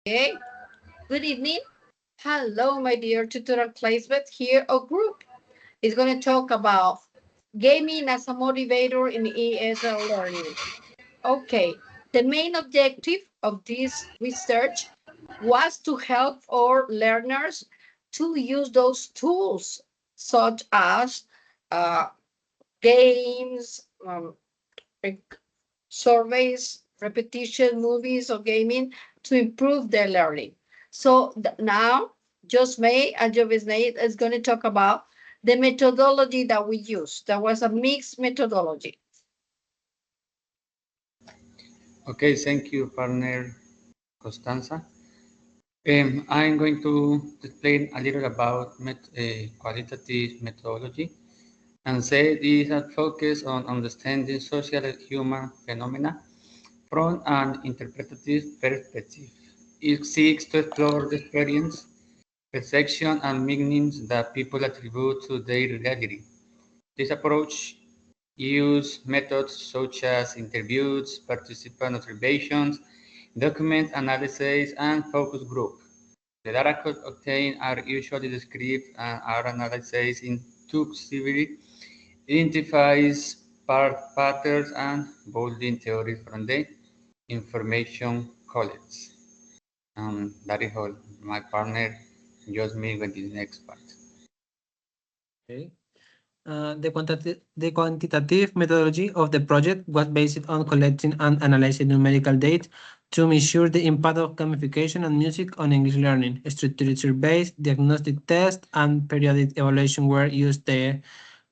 Okay, good evening. Hello, my dear tutorial classmates here. Our group is going to talk about gaming as a motivator in ESL learning. Okay, the main objective of this research was to help our learners to use those tools such as uh, games, surveys, repetition, movies, or gaming to improve their learning. So now, Just May and Jovis Nate is going to talk about the methodology that we use. That was a mixed methodology. Okay, thank you, partner Constanza. I'm going to explain a little about qualitative methodology and say it is a focus on understanding social and human phenomena from an interpretative perspective. It seeks to explore the experience, perception, and meanings that people attribute to their reality. This approach uses methods such as interviews, participant observations, document analysis, and focus group. The data obtained are usually described and are analyzed intuitively, identifies patterns and building theories from the information collected. That is all. My partner just me with the next part. Okay. The quantitative methodology of the project was based on collecting and analyzing numerical data to measure the impact of gamification and music on English learning. Structured surveys, diagnostic tests, and periodic evaluation were used to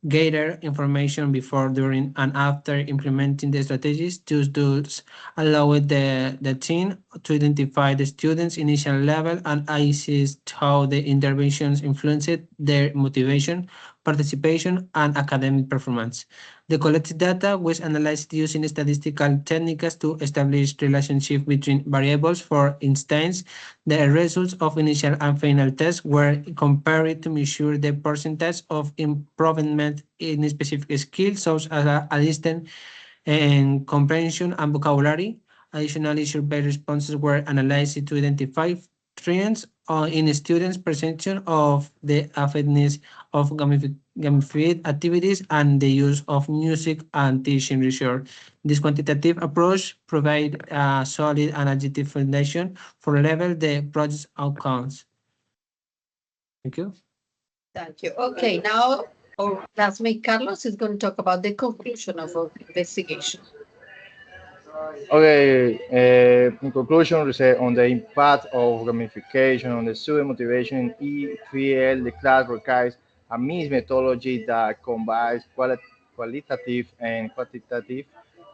gather information before, during, and after implementing the strategies. These tools allowed the team to identify the students' initial level and assess how the interventions influenced their motivation, participation, and academic performance. The collected data was analyzed using statistical techniques to establish relationships between variables. For instance, the results of initial and final tests were compared to measure the percentage of improvement in specific skills such as listening and comprehension and vocabulary. Additionally, survey responses were analyzed to identify trends in students' perception of the effectiveness of gamified activities and the use of music and teaching research. This quantitative approach provides a solid and objective foundation for level the project's outcomes. Thank you. Thank you. Okay, now our classmate Carlos is going to talk about the conclusion of our investigation. Okay, in conclusion, research on the impact of gamification on the student motivation in EFL, the class requires a mixed methodology that combines qualitative and quantitative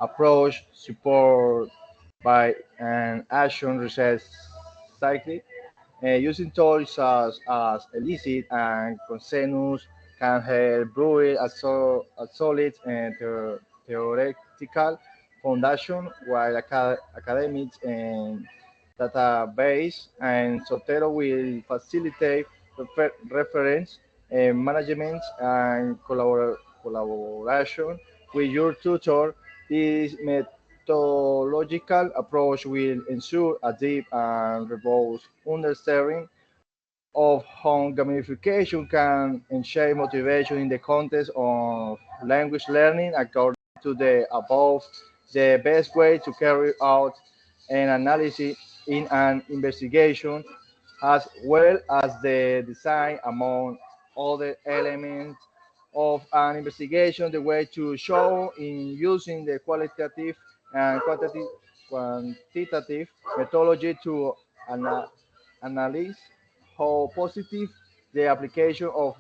approach, support by an action research cycle. Using tools such as elicit and consensus can help build a solid and theoretical foundation, while academics and database and Sotero will facilitate reference management and collaboration with your tutor. This methodological approach will ensure a deep and robust understanding of how gamification can enhance motivation in the context of language learning. According to the above, the best way to carry out an analysis in an investigation, as well as the design among other elements of an investigation, the way to show in using the qualitative and quantitative methodology to analyze how positive the application of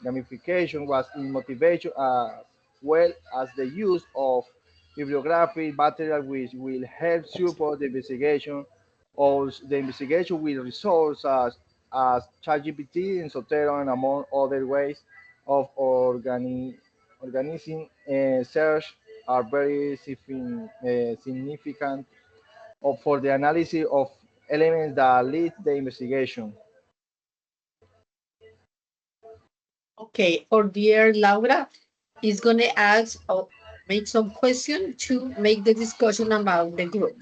gamification was in motivation, as well as the use of bibliographic material which will help support the investigation. Also, the investigation will resource as ChatGPT and Sotero and among other ways of organizing search are very significant for the analysis of elements that lead the investigation. Okay, our dear Laura is going to ask or make some questions to make the discussion about the group.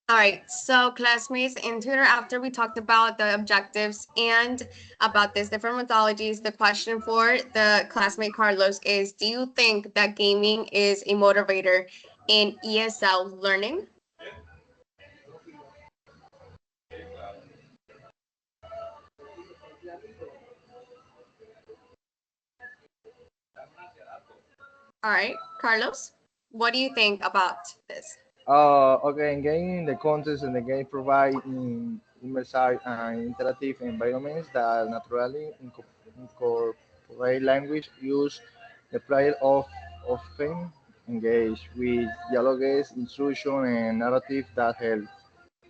All right, so classmates in tutor, after we talked about the objectives and about these different methodologies, the question for the classmate Carlos is, do you think that gaming is a motivator in ESL learning? All right, Carlos, what do you think about this? Okay, engaging in the context and the game provide immersive and interactive environments that naturally incorporate language use. The player often engage with dialogues, instruction, and narrative that help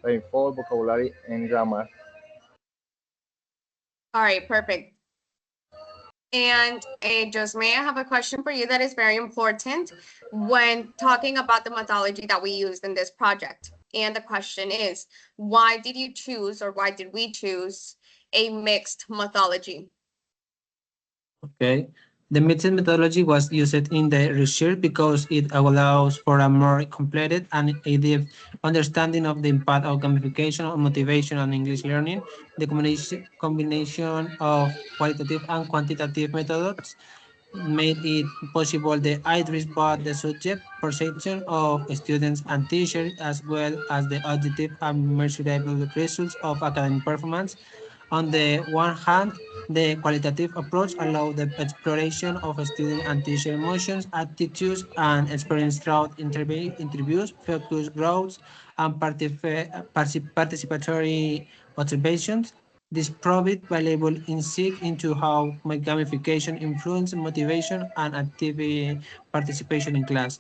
reinforce vocabulary and grammar. All right, perfect. And just may I have a question for you that is very important when talking about the methodology that we used in this project. And the question is, why did you choose or why did we choose a mixed methodology? Okay. The mixed methodology was used in the research because it allows for a more completed and in-depth understanding of the impact of gamification on motivation and English learning. The combination of qualitative and quantitative methods made it possible the address both the subject perception of students and teachers as well as the objective and measurable results of academic performance. On the one hand, the qualitative approach allows the exploration of student and teacher emotions, attitudes, and experience throughout interviews, focus groups, and participatory observations. This proved valuable insight into how gamification influences motivation and active participation in class.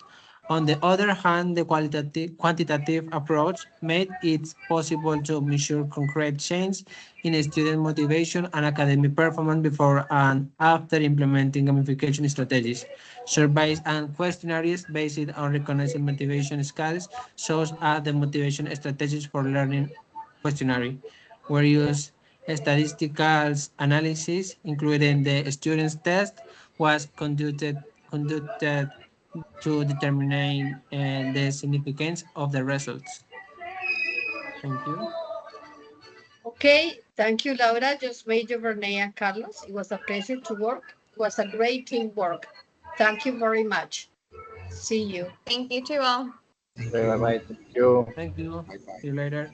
On the other hand, the quantitative approach made it possible to measure concrete change in student motivation and academic performance before and after implementing gamification strategies. Surveys and questionnaires based on recognizing motivation scales, such as the motivation strategies for learning questionnaire, were used. Statistical analysis, including the students' test, was conducted to determine the significance of the results. Thank you. Okay, thank you, Laura. Just made you, Renee and Carlos. It was a pleasure to work. It was a great teamwork. Thank you very much. See you. Thank you to all. Thank Okay, bye you. bye. Thank you. Thank you. Bye bye. See you later.